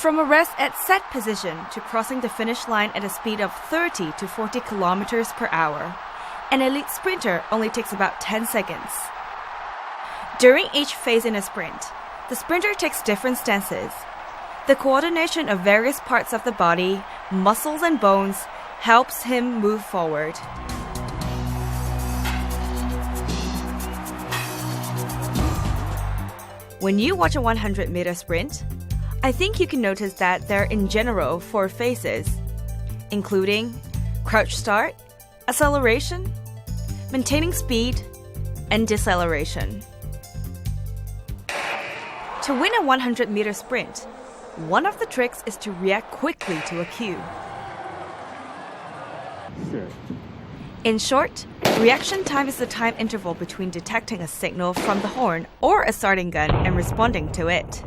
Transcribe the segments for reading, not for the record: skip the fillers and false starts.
From a rest at set position to crossing the finish line at a speed of 30 to 40 kilometers per hour, an elite sprinter only takes about 10 seconds. During each phase in a sprint, the sprinter takes different stances. The coordination of various parts of the body, muscles and bones helps him move forward. When you watch a 100-meter sprint, I think you can notice that there are in general 4 phases, including crouch start, acceleration, maintaining speed, and deceleration. To win a 100-meter sprint, one of the tricks is to react quickly to a cue. In short, reaction time is the time interval between detecting a signal from the horn or a starting gun and responding to it.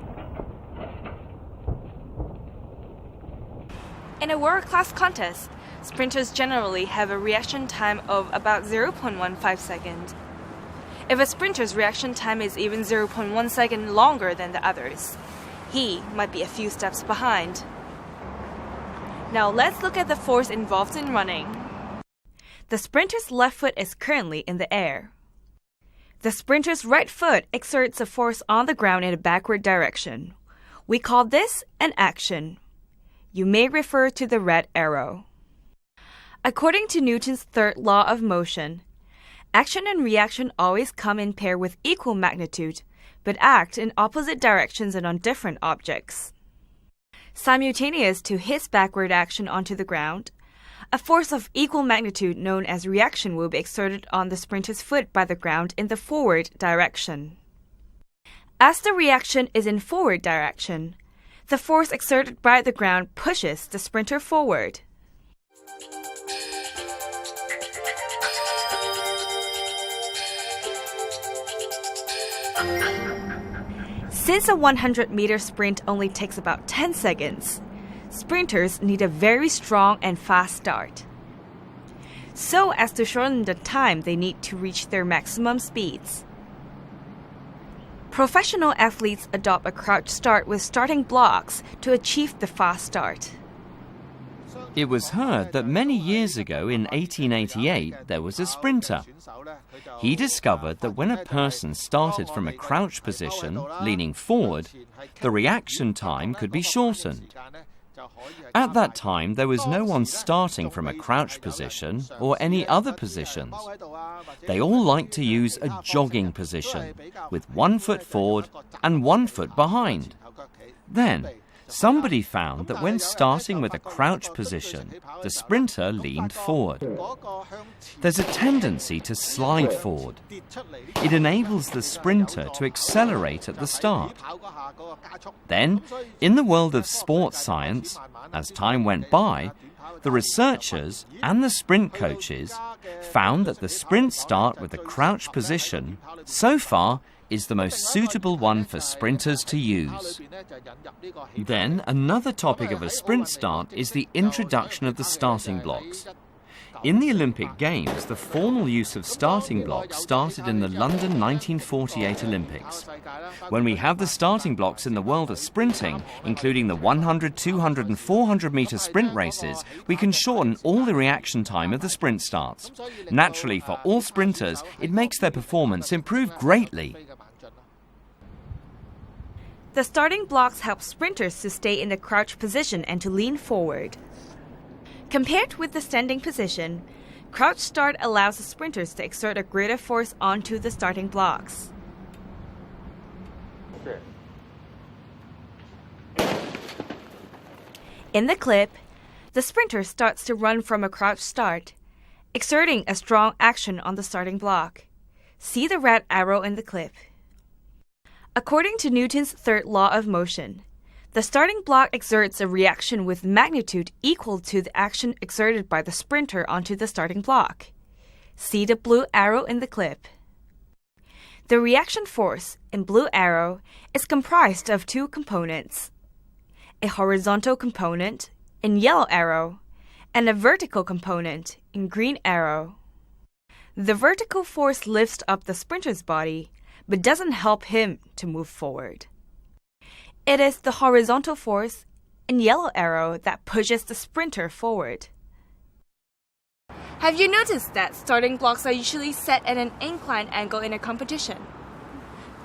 In a world-class contest, sprinters generally have a reaction time of about 0.15 seconds. If a sprinter's reaction time is even 0.1 second longer than the others, he might be a few steps behind. Now let's look at the force involved in running. The sprinter's left foot is currently in the air. The sprinter's right foot exerts a force on the ground in a backward direction. We call this an action. You may refer to the red arrow. According to Newton's third law of motion, action and reaction always come in pair with equal magnitude, but act in opposite directions and on different objects. Simultaneous to his backward action onto the ground, a force of equal magnitude known as reaction will be exerted on the sprinter's foot by the ground in the forward direction. As the reaction is in forward direction, the force exerted by the ground pushes the sprinter forward. Since a 100-meter sprint only takes about 10 seconds, sprinters need a very strong and fast start, so as to shorten the time they need to reach their maximum speeds. Professional athletes adopt a crouch start with starting blocks to achieve the fast start. It was heard that many years ago in 1888 there was a sprinter. He discovered that when a person started from a crouch position, leaning forward, the reaction time could be shortened. At that time, there was no one starting from a crouch position or any other positions. They all liked to use a jogging position, with 1 foot forward and 1 foot behind. Then, somebody found that when starting with a crouch position, the sprinter leaned forward. There's a tendency to slide forward. It enables the sprinter to accelerate at the start. Then, in the world of sports science, as time went by, the researchers and the sprint coaches found that the sprint start with a crouch position, so far, is the most suitable one for sprinters to use. Then, another topic of a sprint start is the introduction of the starting blocks. In the Olympic Games, the formal use of starting blocks started in the London 1948 Olympics. When we have the starting blocks in the world of sprinting, including the 100, 200 and 400-meter sprint races, we can shorten all the reaction time of the sprint starts. Naturally, for all sprinters, it makes their performance improve greatly. The starting blocks help sprinters to stay in the crouch position and to lean forward. Compared with the standing position, crouch start allows the sprinters to exert a greater force onto the starting blocks. In the clip, the sprinter starts to run from a crouch start, exerting a strong action on the starting block. See the red arrow in the clip. According to Newton's third law of motion, the starting block exerts a reaction with magnitude equal to the action exerted by the sprinter onto the starting block. See the blue arrow in the clip. The reaction force, in blue arrow, is comprised of 2 components: a horizontal component, in yellow arrow, and a vertical component, in green arrow. The vertical force lifts up the sprinter's body, but doesn't help him to move forward. It is the horizontal force, and yellow arrow that pushes the sprinter forward. Have you noticed that starting blocks are usually set at an inclined angle in a competition?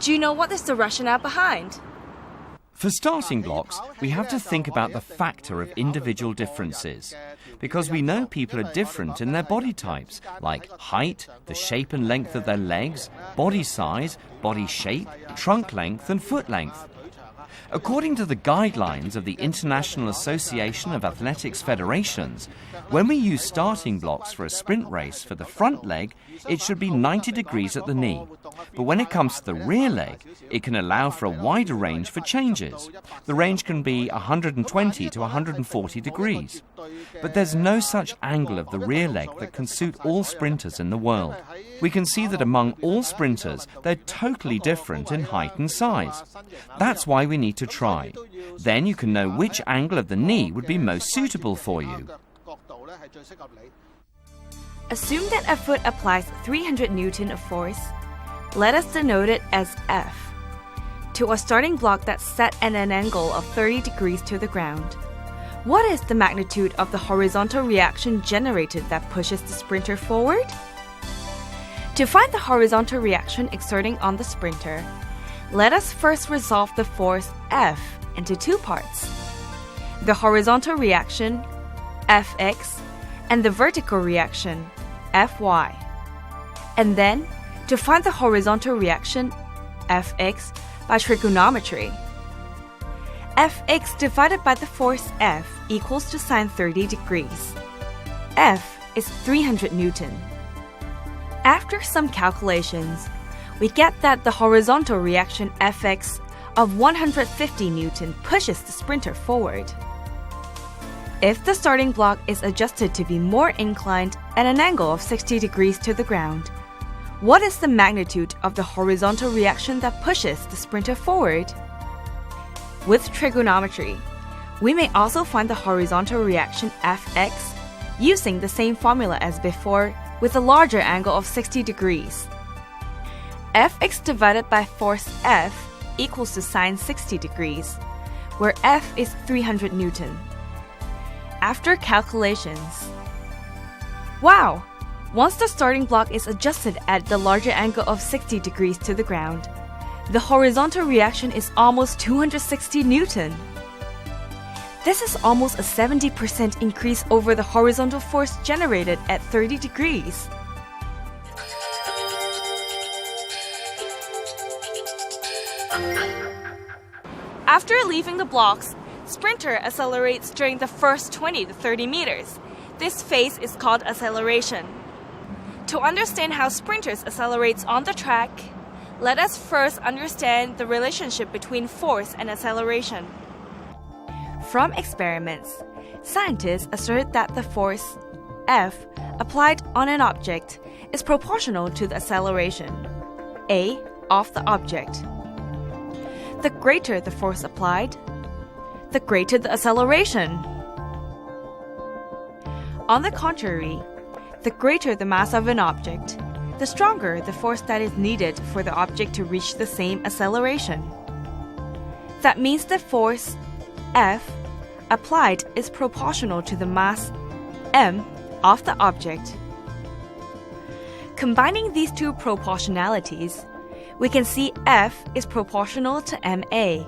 Do you know what is the rationale behind? For starting blocks, we have to think about the factor of individual differences, because we know people are different in their body types, like height, the shape and length of their legs, body size, body shape, trunk length and foot length. According to the guidelines of the International Association of Athletics Federations, when we use starting blocks for a sprint race for the front leg, it should be 90 degrees at the knee. But when it comes to the rear leg, it can allow for a wider range for changes. The range can be 120 to 140 degrees. But there's no such angle of the rear leg that can suit all sprinters in the world. We can see that among all sprinters, they're totally different in height and size. That's why we need to try. Then you can know which angle of the knee would be most suitable for you. Assume that a foot applies 300 Newton of force. Let us denote it as F, to a starting block that's set at an angle of 30 degrees to the ground. What is the magnitude of the horizontal reaction generated that pushes the sprinter forward? To find the horizontal reaction exerting on the sprinter, let us first resolve the force F into two parts: the horizontal reaction, Fx, and the vertical reaction, Fy. And then, to find the horizontal reaction, Fx, by trigonometry. Fx divided by the force F equals to sine 30 degrees. F is 300 Newton. After some calculations, we get that the horizontal reaction Fx of 150 Newton pushes the sprinter forward. If the starting block is adjusted to be more inclined at an angle of 60 degrees to the ground, what is the magnitude of the horizontal reaction that pushes the sprinter forward? With trigonometry, we may also find the horizontal reaction Fx using the same formula as before with a larger angle of 60 degrees. Fx divided by force F equals to sine 60 degrees, where F is 300 Newton. After calculations, wow! Once the starting block is adjusted at the larger angle of 60 degrees to the ground, the horizontal reaction is almost 260 Newton. This is almost a 70% increase over the horizontal force generated at 30 degrees. After leaving the blocks, sprinter accelerates during the first 20 to 30 meters. This phase is called acceleration. To understand how sprinters accelerates on the track, let us first understand the relationship between force and acceleration. From experiments, scientists assert that the force F applied on an object is proportional to the acceleration A of the object. The greater the force applied, the greater the acceleration. On the contrary, the greater the mass of an object, the stronger the force that is needed for the object to reach the same acceleration. That means the force F applied is proportional to the mass m of the object. Combining these two proportionalities, we can see F is proportional to ma,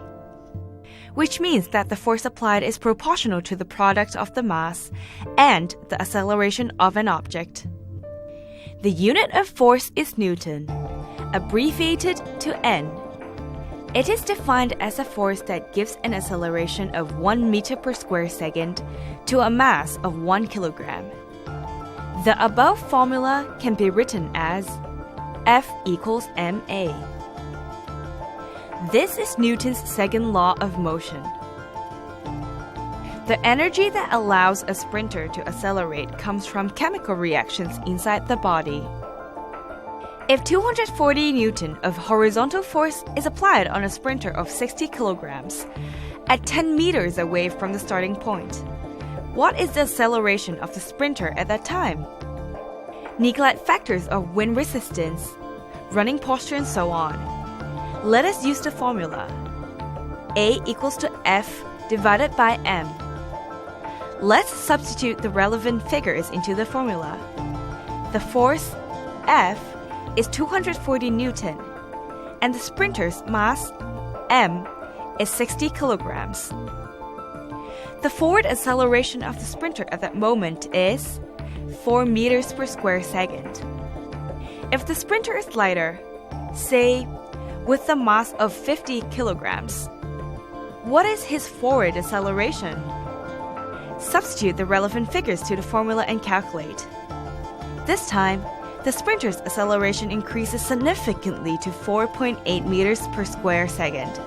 which means that the force applied is proportional to the product of the mass and the acceleration of an object. The unit of force is Newton, abbreviated to N. It is defined as a force that gives an acceleration of 1 meter per square second to a mass of 1 kilogram. The above formula can be written as F equals ma. This is Newton's second law of motion. The energy that allows a sprinter to accelerate comes from chemical reactions inside the body. If 240 Newton of horizontal force is applied on a sprinter of 60 kilograms at 10 meters away from the starting point, what is the acceleration of the sprinter at that time? Neglect factors of wind resistance, running posture, and so on. Let us use the formula. A equals to F divided by M. Let's substitute the relevant figures into the formula. The force, F, is 240 Newton, and the sprinter's mass, M, is 60 kilograms. The forward acceleration of the sprinter at that moment is 4 meters per square second. If the sprinter is lighter, say, with a mass of 50 kilograms, what is his forward acceleration? Substitute the relevant figures to the formula and calculate. This time, the sprinter's acceleration increases significantly to 4.8 meters per square second.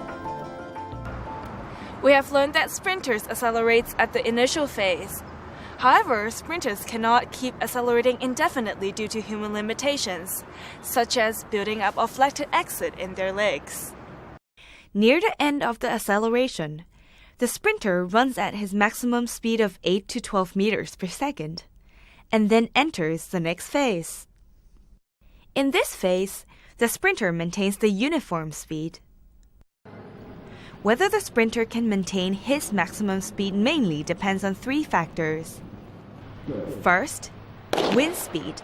We have learned that sprinters accelerate at the initial phase. However, sprinters cannot keep accelerating indefinitely due to human limitations, such as building up of lactic acid in their legs. Near the end of the acceleration, the sprinter runs at his maximum speed of 8 to 12 meters per second, and then enters the next phase. In this phase, the sprinter maintains the uniform speed. Whether the sprinter can maintain his maximum speed mainly depends on 3 factors. First, wind speed.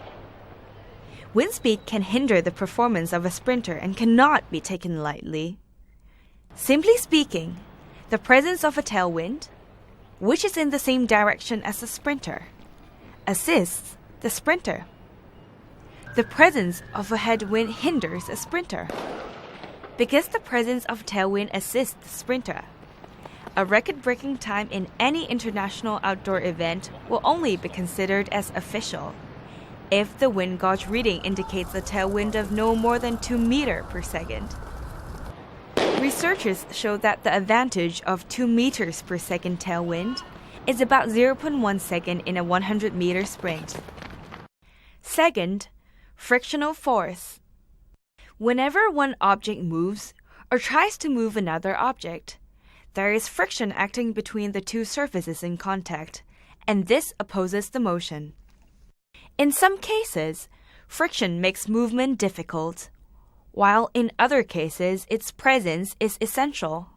Wind speed can hinder the performance of a sprinter and cannot be taken lightly. Simply speaking, the presence of a tailwind, which is in the same direction as the sprinter, assists the sprinter. The presence of a headwind hinders a sprinter. Because the presence of a tailwind assists the sprinter, a record-breaking time in any international outdoor event will only be considered as official if the wind gauge reading indicates a tailwind of no more than 2 meters per second. Researchers show that the advantage of 2 meters per second tailwind is about 0.1 second in a 100-meter sprint. Second, frictional force. Whenever one object moves or tries to move another object, there is friction acting between the 2 surfaces in contact, and this opposes the motion. In some cases, friction makes movement difficult, while in other cases its presence is essential.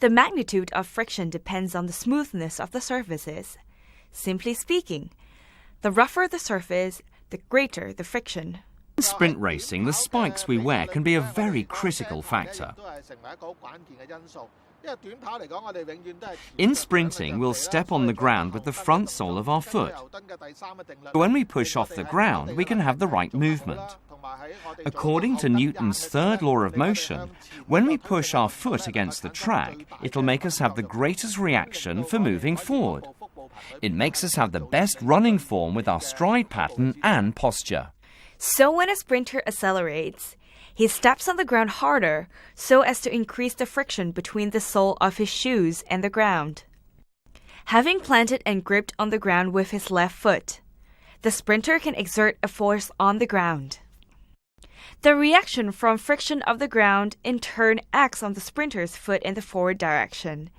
The magnitude of friction depends on the smoothness of the surfaces. Simply speaking, the rougher the surface, the greater the friction. In sprint racing, the spikes we wear can be a very critical factor. In sprinting, we'll step on the ground with the front sole of our foot. When we push off the ground, we can have the right movement. According to Newton's third law of motion, when we push our foot against the track, it'll make us have the greatest reaction for moving forward. It makes us have the best running form with our stride pattern and posture. So when a sprinter accelerates, he steps on the ground harder so as to increase the friction between the sole of his shoes and the ground. Having planted and gripped on the ground with his left foot, the sprinter can exert a force on the ground. The reaction from friction of the ground in turn acts on the sprinter's foot in the forward direction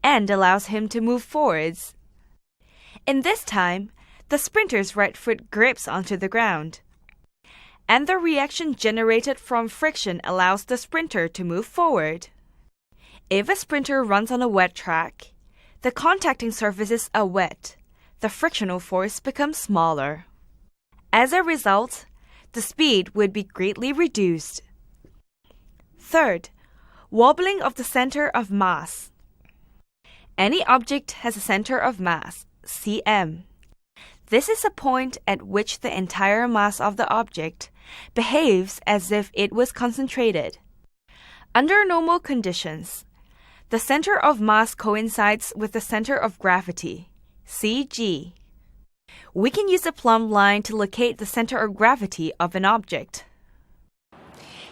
and allows him to move forwards. In this time, the sprinter's right foot grips onto the ground, and the reaction generated from friction allows the sprinter to move forward. If a sprinter runs on a wet track, the contacting surfaces are wet. The frictional force becomes smaller. As a result, the speed would be greatly reduced. Third, wobbling of the center of mass. Any object has a center of mass, cm. This is a point at which the entire mass of the object behaves as if it was concentrated. Under normal conditions, the center of mass coincides with the center of gravity, Cg. We can use a plumb line to locate the center of gravity of an object.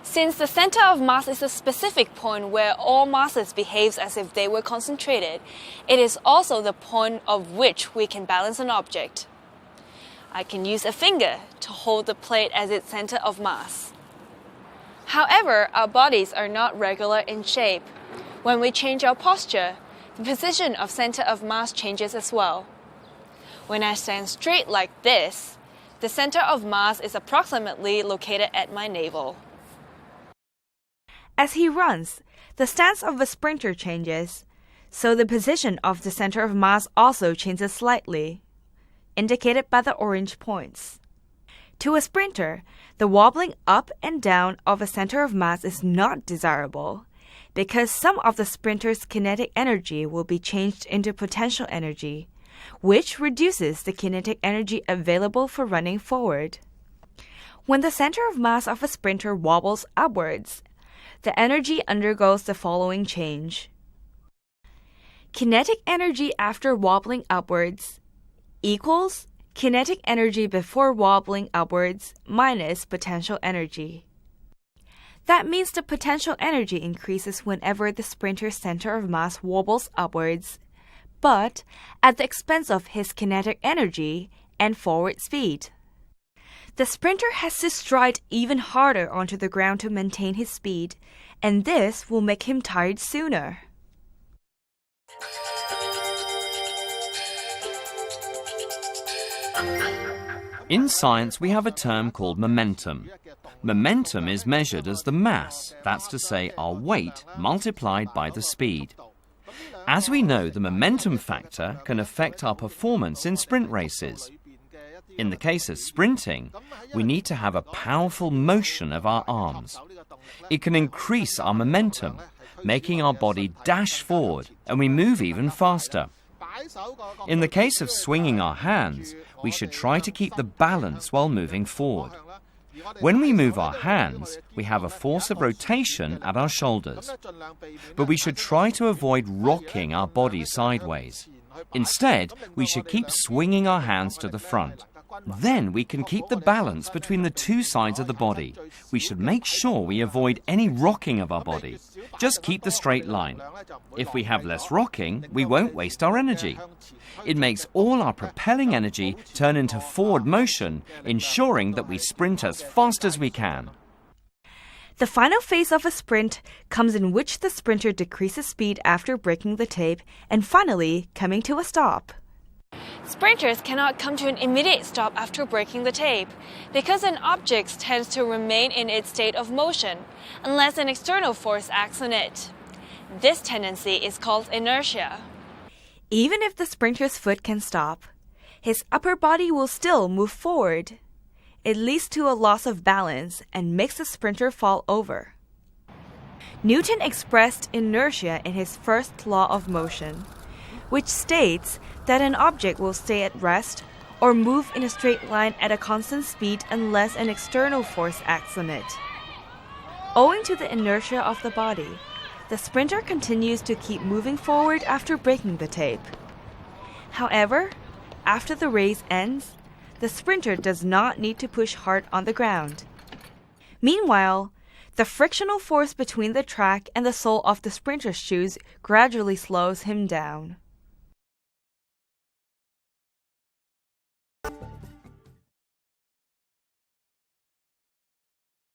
Since the center of mass is a specific point where all masses behave as if they were concentrated, it is also the point of which we can balance an object. I can use a finger to hold the plate as its center of mass. However, our bodies are not regular in shape. When we change our posture, the position of center of mass changes as well. When I stand straight like this, the center of mass is approximately located at my navel. As he runs, the stance of a sprinter changes, so the position of the center of mass also changes slightly, indicated by the orange points. To a sprinter, the wobbling up and down of a center of mass is not desirable, because some of the sprinter's kinetic energy will be changed into potential energy, which reduces the kinetic energy available for running forward. When the center of mass of a sprinter wobbles upwards, the energy undergoes the following change. Kinetic energy after wobbling upwards equals kinetic energy before wobbling upwards minus potential energy. That means the potential energy increases whenever the sprinter's center of mass wobbles upwards, but at the expense of his kinetic energy and forward speed. The sprinter has to stride even harder onto the ground to maintain his speed, and this will make him tired sooner. In science, we have a term called momentum. Momentum is measured as the mass, that's to say our weight, multiplied by the speed. As we know, the momentum factor can affect our performance in sprint races. In the case of sprinting, we need to have a powerful motion of our arms. It can increase our momentum, making our body dash forward, and we move even faster. In the case of swinging our hands, we should try to keep the balance while moving forward. When we move our hands, we have a force of rotation at our shoulders. But we should try to avoid rocking our body sideways. Instead, we should keep swinging our hands to the front. Then we can keep the balance between the two sides of the body. We should make sure we avoid any rocking of our body. Just keep the straight line. If we have less rocking, we won't waste our energy. It makes all our propelling energy turn into forward motion, ensuring that we sprint as fast as we can. The final phase of a sprint comes in which the sprinter decreases speed after breaking the tape and finally coming to a stop. Sprinters cannot come to an immediate stop after breaking the tape because an object tends to remain in its state of motion unless an external force acts on it. This tendency is called inertia. Even if the sprinter's foot can stop, his upper body will still move forward. It leads to a loss of balance and makes the sprinter fall over. Newton expressed inertia in his first law of motion, which states that an object will stay at rest or move in a straight line at a constant speed unless an external force acts on it. Owing to the inertia of the body, the sprinter continues to keep moving forward after breaking the tape. However, after the race ends, the sprinter does not need to push hard on the ground. Meanwhile, the frictional force between the track and the sole of the sprinter's shoes gradually slows him down.